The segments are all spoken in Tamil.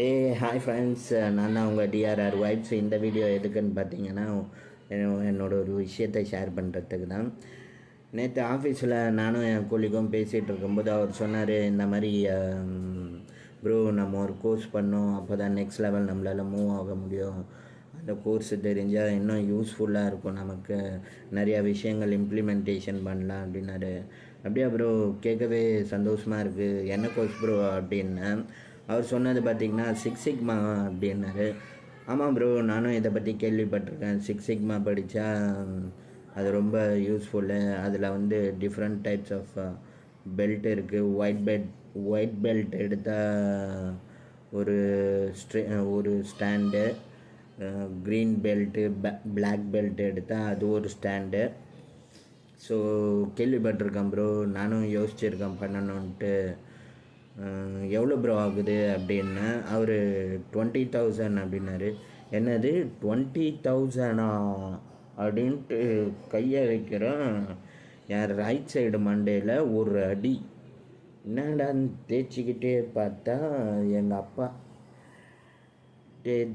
ஏ ஹாய் ஃப்ரெண்ட்ஸ், நான் தான் உங்கள் டிஆர்ஆர் வைப்ஸ். இந்த வீடியோ எதுக்குன்னு பார்த்தீங்கன்னா, என்னோட ஒரு விஷயத்தை ஷேர் பண்ணுறதுக்கு தான். நேற்று ஆஃபீஸில் நானும் என் கூலிக்கும் பேசிகிட்டு இருக்கும்போது அவர் சொன்னார், இந்த மாதிரி ப்ரோ நம்ம ஒரு கோர்ஸ் பண்ணோம், அப்போ தான் நெக்ஸ்ட் லெவல் நம்மளால் மூவ் ஆக முடியும். அந்த கோர்ஸ் தெரிஞ்சால் இன்னும் யூஸ்ஃபுல்லாக இருக்கும், நமக்கு நிறையா விஷயங்கள் இம்ப்ளிமெண்டேஷன் பண்ணலாம் அப்படின்னாரு. அப்படியே ப்ரோ, கேட்கவே சந்தோஷமாக இருக்குது. என்ன கோர்ஸ் ப்ரோ அப்படின்னு அவர் சொன்னது பார்த்திங்கன்னா சிக்ஸ் சிக்மா அப்படின்னாரு. ஆமாம் ப்ரோ, நானும் இதை பற்றி கேள்விப்பட்டிருக்கேன். சிக்ஸ் சிக்மா படித்தா அது ரொம்ப யூஸ்ஃபுல்லு. அதில் வந்து டிஃப்ரெண்ட் டைப்ஸ் ஆஃப் பெல்ட் இருக்குது. ஒயிட் பெல்ட் எடுத்தால் ஒரு ஒரு stand, green belt, black belt எடுத்தால் அது ஒரு ஸ்டாண்டு. ஸோ கேள்விப்பட்டிருக்கேன் ப்ரோ, நானும் யோசிச்சுருக்கேன் பண்ணணுன்ட்டு. எவ்வளோ ப்ரோ ஆகுது அப்படின்னு அவர் 20,000 அப்படின்னாரு. என்னது 20,000 அப்படின்ட்டு கையை வைக்கிறேன். என் ரைட் சைடு மண்டையில் ஒரு அடி. என்னடான்னு தேய்ச்சிக்கிட்டே பார்த்தா எங்கள் அப்பா,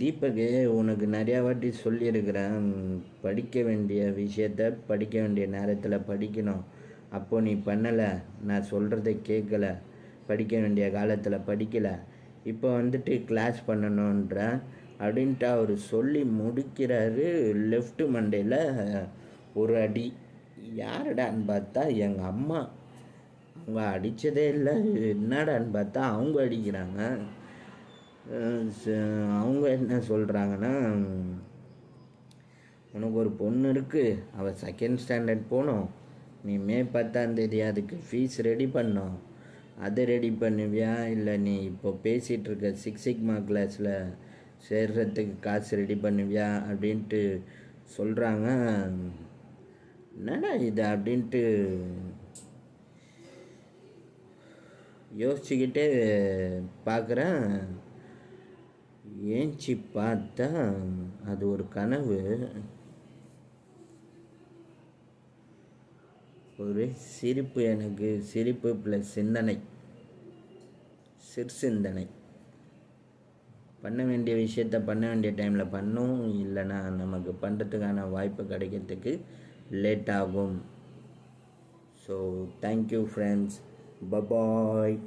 தீபக்கு உனக்கு நிறையா வாட்டி சொல்லியிருக்கிறேன், படிக்க வேண்டிய விஷயத்த படிக்க வேண்டிய நேரத்தில் படிக்கணும். அப்போது நீ பண்ணலை, நான் சொல்கிறத கேட்கலை, படிக்க வேண்டிய காலத்தில் படிக்கலை, இப்போ வந்துட்டு கிளாஸ் பண்ணணுன்ற அப்படின்ட்டு அவர் சொல்லி முடிக்கிறாரு. லெஃப்ட் மண்டையில் ஒரு அடி. யாருடான்னு பார்த்தா எங்கள் அம்மா. அவங்க அடித்ததே இல்லை, என்னடான்னு பார்த்தா அவங்க அடிக்கிறாங்க. அவங்க என்ன சொல்கிறாங்கன்னா, உனக்கு ஒரு பொண்ணு இருக்குது, அவள் செகண்ட் ஸ்டாண்டர்ட் போகணும், நீ மே 10 அதுக்கு ஃபீஸ் ரெடி பண்ணோம், அதை ரெடி பண்ணுவியா, இல்லை நீ இப்போ பேசிகிட்டு இருக்க சிக்ஸ் சிக்மா கிளாஸில் சேர்றதுக்கு காசு ரெடி பண்ணுவியா அப்படின்ட்டு சொல்கிறாங்க. என்னடா இது அப்படின்ட்டு யோசிச்சுக்கிட்டே பார்க்குறேன். ஏஞ்சி பார்த்தா அது ஒரு கனவு. ஒரு சிரிப்பு, எனக்கு சிரிப்பு ப்ளஸ் சிந்தனை, சிந்தனை. பண்ண வேண்டிய விஷயத்த பண்ண வேண்டிய டைமில் பண்ணும், இல்லைன்னா நமக்கு பண்ணுறதுக்கான வாய்ப்பு கிடைக்கிறதுக்கு லேட் ஆகும். So thank you friends, bye bye.